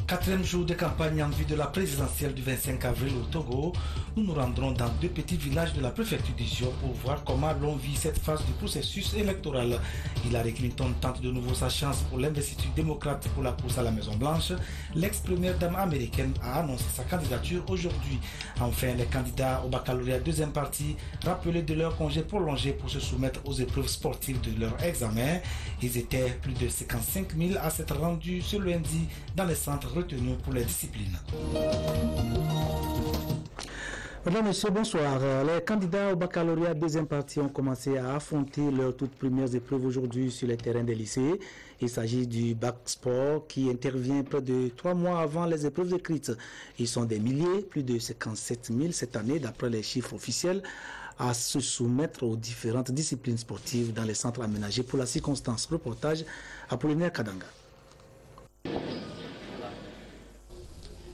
Quatrième jour de campagne en vue de la présidentielle du 25 avril au Togo, nous nous rendrons dans deux petits villages de la préfecture d'Izio pour voir comment l'on vit cette phase du processus électoral. Hillary Clinton tente de nouveau sa chance pour l'investiture démocrate pour la course à la Maison Blanche. L'ex-première dame américaine a annoncé sa candidature aujourd'hui. Enfin, les candidats au baccalauréat deuxième partie rappelés de leur congé prolongé pour se soumettre aux épreuves sportives de leur examen. Ils étaient plus de 55 000 à s'être rendus ce lundi dans les centres retenus pour les disciplines. Mesdames, Messieurs, bonsoir. Les candidats au baccalauréat deuxième partie ont commencé à affronter leurs toutes premières épreuves aujourd'hui sur les terrains des lycées. Il s'agit du bac sport qui intervient près de 3 mois avant les épreuves écrites. Ils sont des milliers, plus de 57 000 cette année d'après les chiffres officiels, à se soumettre aux différentes disciplines sportives dans les centres aménagés pour la circonstance. Reportage Apollinaire Kadanga.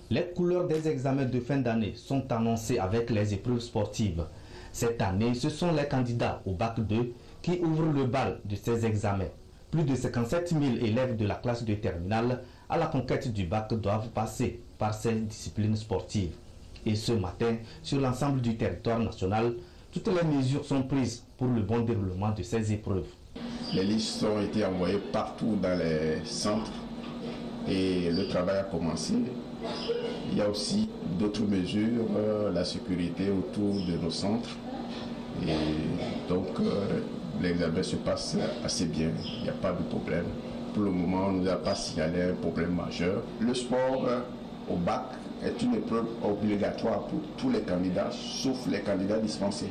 Les couleurs des examens de fin d'année sont annoncées avec les épreuves sportives. Cette année, ce sont les candidats au bac 2 qui ouvrent le bal de ces examens. Plus de 57 000 élèves de la classe de terminale à la conquête du bac doivent passer par ces disciplines sportives. Et ce matin, sur l'ensemble du territoire national, toutes les mesures sont prises pour le bon déroulement de ces épreuves. Les listes ont été envoyées partout dans les centres et le travail a commencé. Il y a aussi d'autres mesures, la sécurité autour de nos centres. Et donc l'examen se passe assez bien, il n'y a pas de problème. Pour le moment, on ne nous a pas signalé un problème majeur. Le sport au bac est une épreuve obligatoire pour tous les candidats, sauf les candidats dispensés.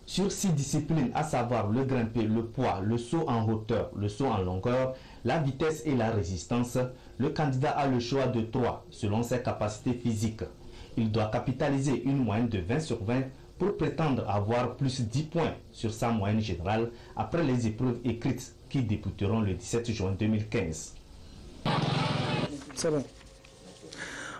Sur 6 disciplines, à savoir le grimpé, le poids, le saut en hauteur, le saut en longueur, la vitesse et la résistance, le candidat a le choix de 3 selon ses capacités physiques. Il doit capitaliser une moyenne de 20 sur 20 pour prétendre avoir plus 10 points sur sa moyenne générale après les épreuves écrites qui débuteront le 17 juin 2015. C'est bon.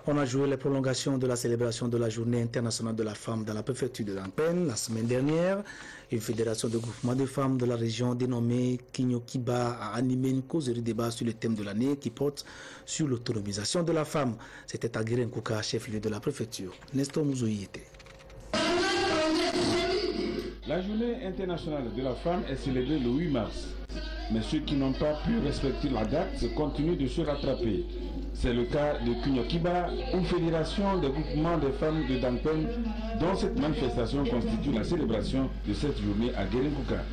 On a joué les prolongations de la célébration de la journée internationale de la femme dans la préfecture de Dankpen la semaine dernière. Une fédération de groupements de femmes de la région dénommée Kinyokiba a animé une causerie débat sur le thème de l'année qui porte sur l'autonomisation de la femme. C'était à Guérenkouka, chef-lieu de la préfecture. Nestor Mouzoui était. La journée internationale de la femme est célébrée le 8 mars. Mais ceux qui n'ont pas pu respecter la date continuent de se rattraper. C'est le cas de Kinyokiba, une fédération des groupements des femmes de Dankpen, dont cette manifestation constitue la célébration de cette journée à Guérenkouka.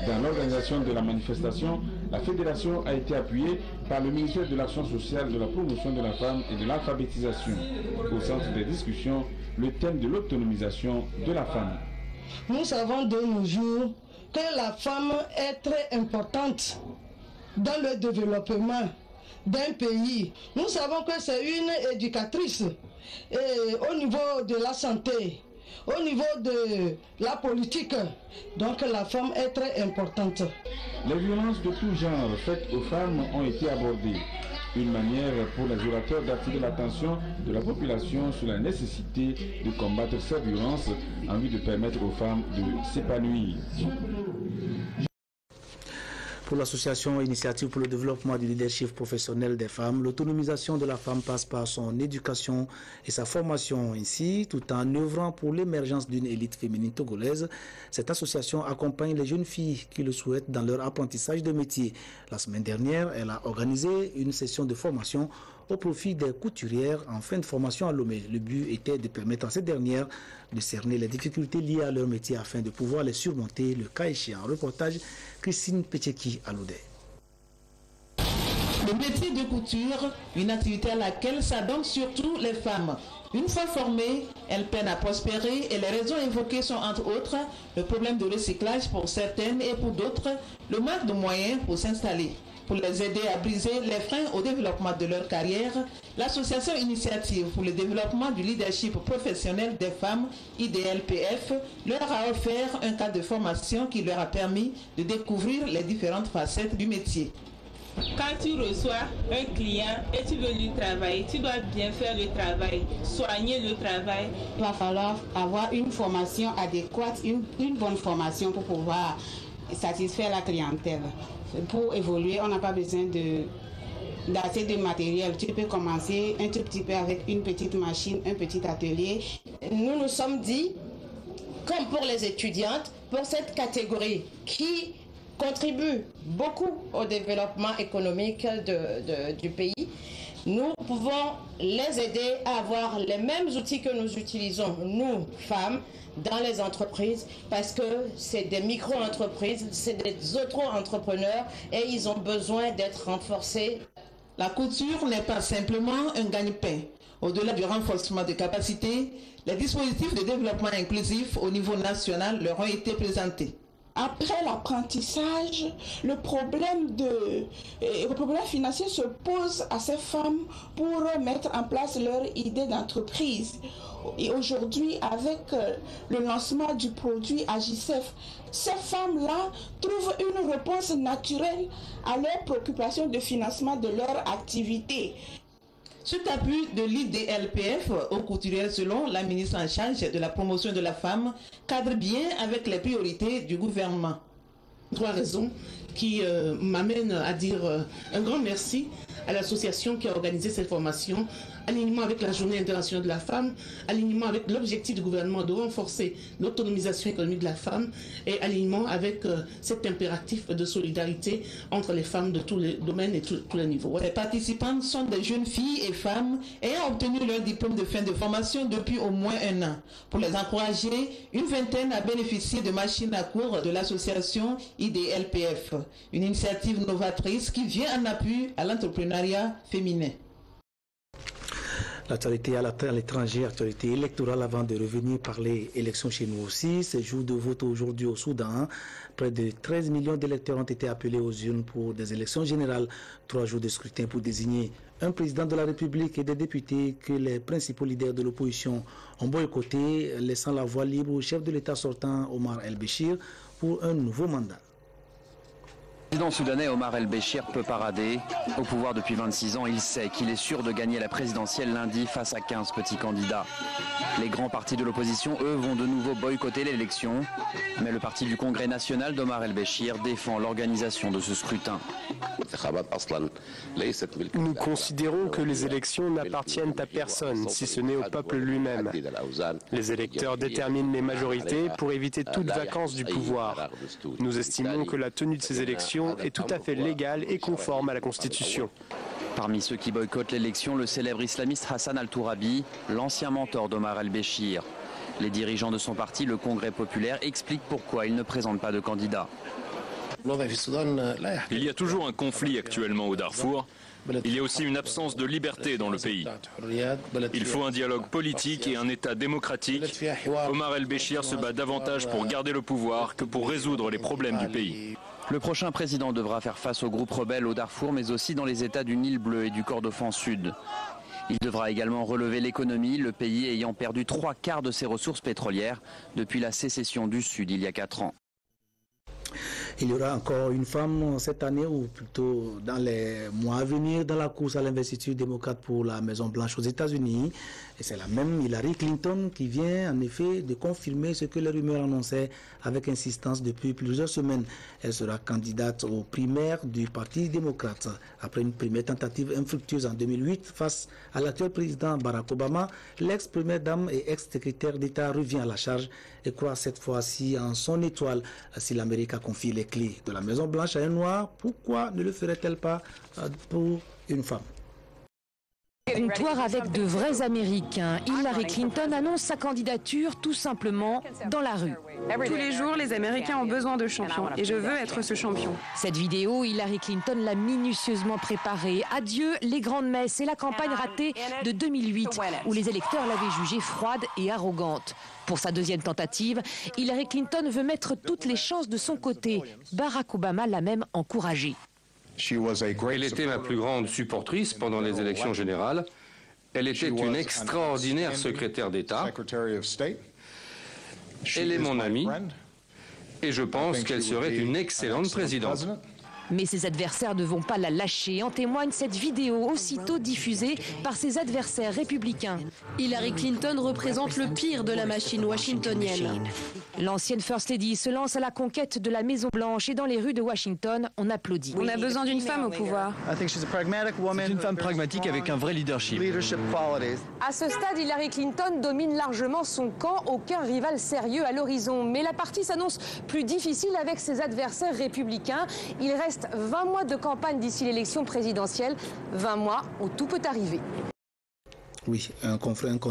Dans l'organisation de la manifestation, la fédération a été appuyée par le ministère de l'Action sociale, de la promotion de la femme et de l'alphabétisation. Au centre des discussions, le thème de l'autonomisation de la femme. Nous savons de nos jours que la femme est très importante dans le développement d'un pays. Nous savons que c'est une éducatrice et au niveau de la santé, au niveau de la politique. Donc la femme est très importante. Les violences de tout genre faites aux femmes ont été abordées. Une manière pour les orateurs d'attirer l'attention de la population sur la nécessité de combattre ces violences en vue de permettre aux femmes de s'épanouir. Pour l'association Initiative pour le développement du leadership professionnel des femmes, l'autonomisation de la femme passe par son éducation et sa formation. Ainsi, tout en œuvrant pour l'émergence d'une élite féminine togolaise, cette association accompagne les jeunes filles qui le souhaitent dans leur apprentissage de métier. La semaine dernière, elle a organisé une session de formation au profit des couturières en fin de formation à Lomé. Le but était de permettre à ces dernières de cerner les difficultés liées à leur métier afin de pouvoir les surmonter le cas échéant. Reportage Christine Petcheki à Loudé. Le métier de couture, une activité à laquelle s'adonnent surtout les femmes. Une fois formées, elles peinent à prospérer et les raisons évoquées sont entre autres le problème de recyclage pour certaines et pour d'autres le manque de moyens pour s'installer. Pour les aider à briser les freins au développement de leur carrière, l'association Initiative pour le développement du leadership professionnel des femmes, IDLPF, leur a offert un cadre de formation qui leur a permis de découvrir les différentes facettes du métier. Quand tu reçois un client et tu veux lui travailler, tu dois bien faire le travail, soigner le travail. Il va falloir avoir une formation adéquate, une bonne formation pour pouvoir satisfaire la clientèle. Pour évoluer, on n'a pas besoin d'assez de matériel. Tu peux commencer un tout petit peu avec une petite machine, un petit atelier. Nous nous sommes dit, comme pour les étudiantes, pour cette catégorie qui contribue beaucoup au développement économique du pays, nous pouvons les aider à avoir les mêmes outils que nous utilisons, nous, femmes, dans les entreprises, parce que c'est des micro-entreprises, c'est des auto-entrepreneurs et ils ont besoin d'être renforcés. La couture n'est pas simplement un gagne-pain. Au-delà du renforcement des capacités, les dispositifs de développement inclusif au niveau national leur ont été présentés. Après l'apprentissage, le problème financier se pose à ces femmes pour mettre en place leur idée d'entreprise. Et aujourd'hui, avec le lancement du produit Agicef, ces femmes-là trouvent une réponse naturelle à leurs préoccupations de financement de leur activité. Cet appui de l'IDLPF aux couturières, selon la ministre en charge de la promotion de la femme, cadre bien avec les priorités du gouvernement. 3 raisons qui m'amènent à dire un grand merci à l'association qui a organisé cette formation, alignement avec la Journée internationale de la femme, alignement avec l'objectif du gouvernement de renforcer l'autonomisation économique de la femme et alignement avec cet impératif de solidarité entre les femmes de tous les domaines et tous les niveaux. Les participantes sont des jeunes filles et femmes ayant obtenu leur diplôme de fin de formation depuis au moins 1 an. Pour les encourager, une vingtaine a bénéficié de machines à coudre de l'association IDLPF, une initiative novatrice qui vient en appui à l'entrepreneuriat féminin. L'actualité à l'étranger, actualité électorale avant de revenir parler élections chez nous aussi. C'est jour de vote aujourd'hui au Soudan. Près de 13 millions d'électeurs ont été appelés aux urnes pour des élections générales. 3 jours de scrutin pour désigner un président de la République et des députés que les principaux leaders de l'opposition ont boycotté, laissant la voie libre au chef de l'État sortant Omar El-Béchir pour un nouveau mandat. Le président soudanais Omar El-Béchir peut parader. Au pouvoir depuis 26 ans, il sait qu'il est sûr de gagner la présidentielle lundi face à 15 petits candidats. Les grands partis de l'opposition, eux, vont de nouveau boycotter l'élection. Mais le parti du Congrès national d'Omar El-Béchir défend l'organisation de ce scrutin. Nous considérons que les élections n'appartiennent à personne, si ce n'est au peuple lui-même. Les électeurs déterminent les majorités pour éviter toute vacance du pouvoir. Nous estimons que la tenue de ces élections est tout à fait légale et conforme à la Constitution. Parmi ceux qui boycottent l'élection, le célèbre islamiste Hassan al-Tourabi, l'ancien mentor d'Omar el-Béchir. Les dirigeants de son parti, le Congrès populaire, expliquent pourquoi il ne présente pas de candidat. Il y a toujours un conflit actuellement au Darfour. Il y a aussi une absence de liberté dans le pays. Il faut un dialogue politique et un État démocratique. Omar el-Béchir se bat davantage pour garder le pouvoir que pour résoudre les problèmes du pays. Le prochain président devra faire face aux groupes rebelles au Darfour, mais aussi dans les États du Nil bleu et du Kordofan sud. Il devra également relever l'économie, le pays ayant perdu 3/4 de ses ressources pétrolières depuis la sécession du Sud il y a 4 ans. Il y aura encore une femme cette année, ou plutôt dans les mois à venir, dans la course à l'investiture démocrate pour la Maison-Blanche aux États-Unis. Et c'est la même Hillary Clinton qui vient en effet de confirmer ce que les rumeurs annonçaient avec insistance depuis plusieurs semaines. Elle sera candidate aux primaires du Parti démocrate. Après une première tentative infructueuse en 2008 face à l'actuel président Barack Obama, l'ex-première dame et ex-secrétaire d'État revient à la charge et croit cette fois-ci en son étoile. Si l'Amérique a confié les clés de la Maison-Blanche à un noir, pourquoi ne le ferait-elle pas pour une femme? Comptoir avec de vrais Américains. Hillary Clinton annonce sa candidature tout simplement dans la rue. Tous les jours, les Américains ont besoin de champions et je veux être ce champion. Cette vidéo, Hillary Clinton l'a minutieusement préparée. Adieu les grandes messes et la campagne ratée de 2008 où les électeurs l'avaient jugée froide et arrogante. Pour sa deuxième tentative, Hillary Clinton veut mettre toutes les chances de son côté. Barack Obama l'a même encouragée. Elle était ma plus grande supportrice pendant les élections générales. Elle était une extraordinaire secrétaire d'État. Elle est mon amie et je pense qu'elle serait une excellente présidente. Mais ses adversaires ne vont pas la lâcher. En témoigne cette vidéo aussitôt diffusée par ses adversaires républicains. Hillary Clinton représente le pire de la machine washingtonienne. L'ancienne First Lady se lance à la conquête de la Maison-Blanche et dans les rues de Washington, on applaudit. On a besoin d'une femme au pouvoir. C'est une femme pragmatique avec un vrai leadership. À ce stade, Hillary Clinton domine largement son camp. Aucun rival sérieux à l'horizon. Mais la partie s'annonce plus difficile avec ses adversaires républicains. Il reste 20 mois de campagne d'ici l'élection présidentielle. 20 mois où tout peut arriver. Oui,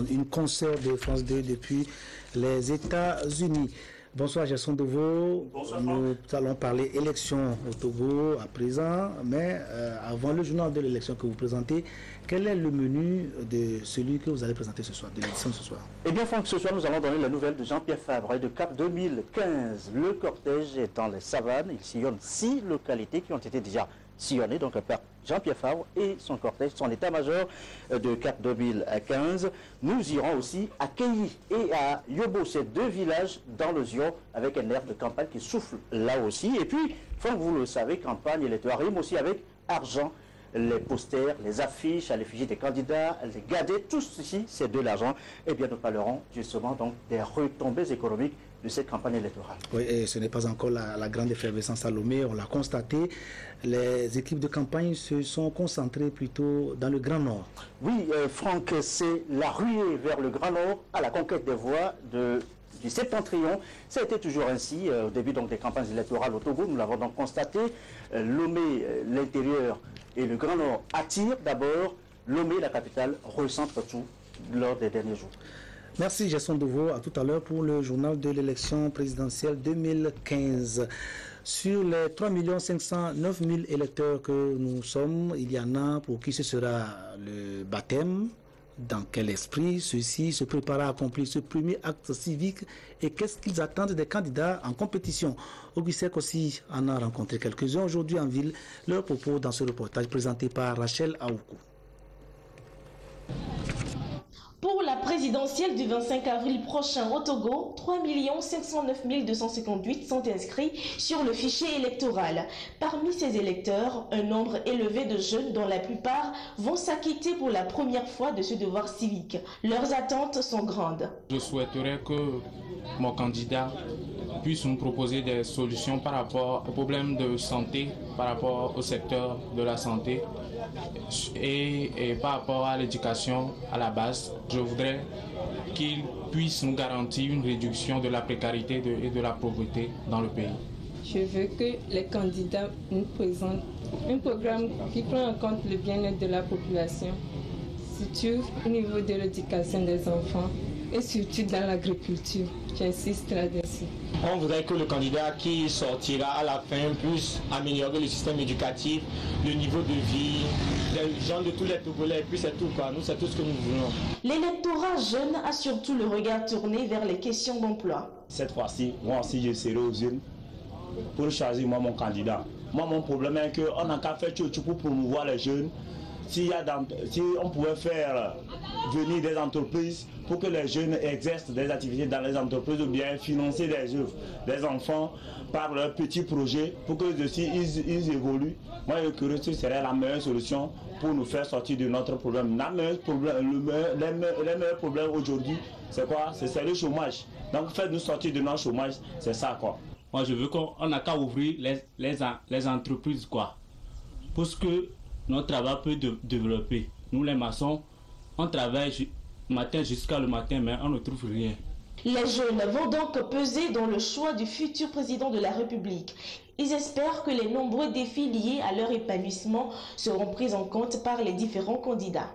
une consoeur de France 2 depuis les États-Unis. Bonsoir Gerson Deveau. Bonsoir. Nous allons parler élection au Togo à présent, mais avant le journal de l'élection que vous présentez, quel est le menu de celui que vous allez présenter ce soir, de l'élection de ce soir? Eh bien Franck, ce soir nous allons donner la nouvelle de Jean-Pierre Favre et de CAP 2015. Le cortège est dans les savanes, il sillonne 6 localités qui ont été déjà sillonnées donc par Jean-Pierre Favre et son cortège, son état-major de CAP 2015. Nous irons aussi à Keyi et à Yobo, ces 2 villages dans le Zion, avec un air de campagne qui souffle là aussi. Et puis, Franck, vous le savez, campagne électorale rime aussi avec argent. Les posters, les affiches à l'effigie des candidats, les gadgets, tout ceci, c'est de l'argent. Eh bien, nous parlerons justement donc des retombées économiques de cette campagne électorale. Oui, et ce n'est pas encore la grande effervescence à Lomé, on l'a constaté. Les équipes de campagne se sont concentrées plutôt dans le Grand Nord. Oui, Franck, c'est la ruée vers le Grand Nord à la conquête des voix du septentrion. Ça a été toujours ainsi au début donc, des campagnes électorales au Togo. Nous l'avons donc constaté. Lomé, l'intérieur et le Grand Nord attirent d'abord. Lomé, la capitale, recentre tout lors des derniers jours. Merci Gerson Deveau. À tout à l'heure pour le journal de l'élection présidentielle 2015. Sur les 3 509 000 électeurs que nous sommes, il y en a pour qui ce sera le baptême. Dans quel esprit ceux-ci se préparent à accomplir ce premier acte civique et qu'est-ce qu'ils attendent des candidats en compétition? Augustin aussi en a rencontré quelques-uns aujourd'hui en ville. Leurs propos dans ce reportage présenté par Rachel Aoukou. Pour la présidentielle du 25 avril prochain au Togo, 3 509 258 sont inscrits sur le fichier électoral. Parmi ces électeurs, un nombre élevé de jeunes dont la plupart vont s'acquitter pour la première fois de ce devoir civique. Leurs attentes sont grandes. Je souhaiterais que mon candidat puisse nous proposer des solutions par rapport aux problèmes de santé, par rapport au secteur de la santé et par rapport à l'éducation à la base. Je voudrais qu'il puisse nous garantir une réduction de la précarité et de la pauvreté dans le pays. Je veux que les candidats nous présentent un programme qui prend en compte le bien-être de la population, surtout au niveau de l'éducation des enfants et surtout dans l'agriculture. J'insiste là-dessus. On voudrait que le candidat qui sortira à la fin puisse améliorer le système éducatif, le niveau de vie, les gens de tous les Togolais, puis c'est tout quoi. Nous, c'est tout ce que nous voulons. L'électorat jeune a surtout le regard tourné vers les questions d'emploi. Cette fois-ci, moi aussi, je serai aux urnes pour choisir moi mon candidat. Moi, mon problème est qu'on n'a qu'à faire tout pour promouvoir les jeunes. Si on pouvait faire venir des entreprises pour que les jeunes exercent des activités dans les entreprises ou bien financer des œuvres des enfants par leurs petits projets pour que ils évoluent. Moi, je crois que ce serait la meilleure solution pour nous faire sortir de notre problème. Les meilleurs problèmes aujourd'hui, c'est quoi? C'est le chômage. Donc, faites-nous sortir de notre chômage, c'est ça quoi. Moi, je veux qu'on n'a qu'à ouvrir les entreprises quoi. Parce que notre travail peut développer. Nous les maçons, on travaille matin jusqu'à le matin, mais on ne trouve rien. Les jeunes vont donc peser dans le choix du futur président de la République. Ils espèrent que les nombreux défis liés à leur épanouissement seront pris en compte par les différents candidats.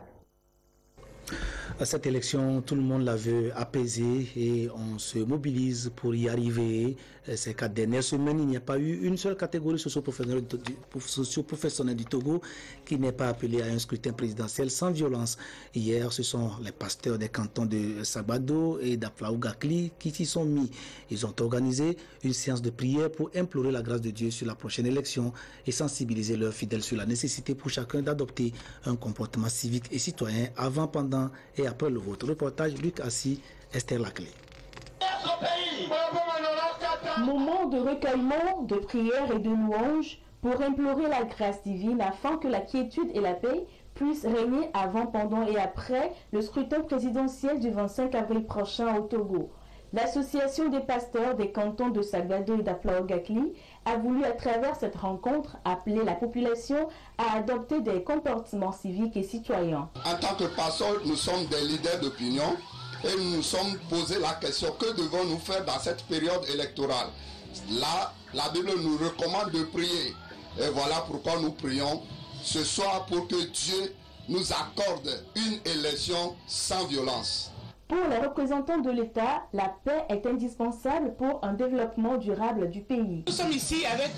À cette élection, tout le monde la veut apaisée et on se mobilise pour y arriver. Ces 4 dernières semaines, il n'y a pas eu une seule catégorie socio-professionnelle du Togo qui n'est pas appelée à un scrutin présidentiel sans violence. Hier, ce sont les pasteurs des cantons de Sabado et d'Aflaougakli qui s'y sont mis. Ils ont organisé une séance de prière pour implorer la grâce de Dieu sur la prochaine élection et sensibiliser leurs fidèles sur la nécessité pour chacun d'adopter un comportement civique et citoyen avant, pendant et après le vote. Reportage Luc Assis, Esther Laclé. Moment de recueillement, de prière et de louange pour implorer la grâce divine afin que la quiétude et la paix puissent régner avant, pendant et après le scrutin présidentiel du 25 avril prochain au Togo. L'association des pasteurs des cantons de Sagado et d'Aflaogakli a voulu à travers cette rencontre appeler la population à adopter des comportements civiques et citoyens. En tant que pasteurs, nous sommes des leaders d'opinion et nous nous sommes posé la question, que devons-nous faire dans cette période électorale? Là, la Bible nous recommande de prier. Et voilà pourquoi nous prions ce soir pour que Dieu nous accorde une élection sans violence. Pour les représentants de l'État, la paix est indispensable pour un développement durable du pays. Nous sommes ici avec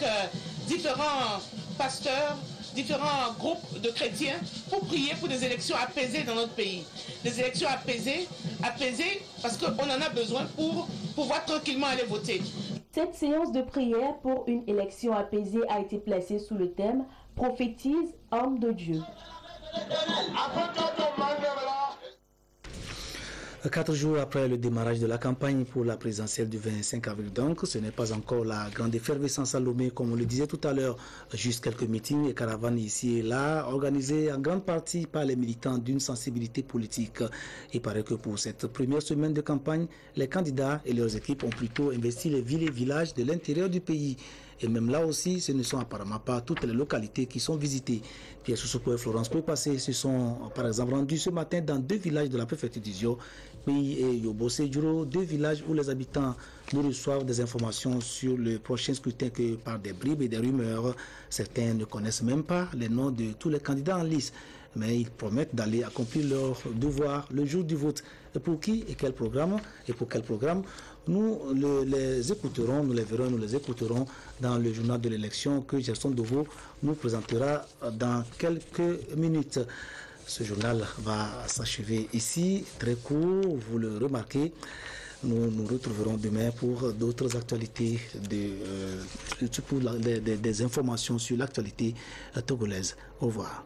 différents pasteurs, différents groupes de chrétiens pour prier pour des élections apaisées dans notre pays. Des élections apaisées parce qu'on en a besoin pour pouvoir tranquillement aller voter. Cette séance de prière pour une élection apaisée a été placée sous le thème « Prophétise, homme de Dieu ». 4 jours après le démarrage de la campagne pour la présidentielle du 25 avril, donc, ce n'est pas encore la grande effervescence à Lomé, comme on le disait tout à l'heure. Juste quelques meetings et caravanes ici et là, organisés en grande partie par les militants d'une sensibilité politique. Il paraît que pour cette première semaine de campagne, les candidats et leurs équipes ont plutôt investi les villes et villages de l'intérieur du pays. Et même là aussi, ce ne sont apparemment pas toutes les localités qui sont visitées. Pierre Soussoukou et Florence Poué-Passé se sont par exemple rendus ce matin dans 2 villages de la préfecture d'Izio, Pays et Yobo-Sedjuro, 2 villages où les habitants nous reçoivent des informations sur le prochain scrutin que par des bribes et des rumeurs. Certains ne connaissent même pas les noms de tous les candidats en lice, mais ils promettent d'aller accomplir leur devoir le jour du vote. Et pour qui et quel programme et pour quel programme, nous les écouterons, nous les verrons, nous les écouterons dans le journal de l'élection que Gerson Dovo nous présentera dans quelques minutes. Ce journal va s'achever ici, très court, vous le remarquez. Nous nous retrouverons demain pour d'autres actualités, des informations sur l'actualité togolaise. Au revoir.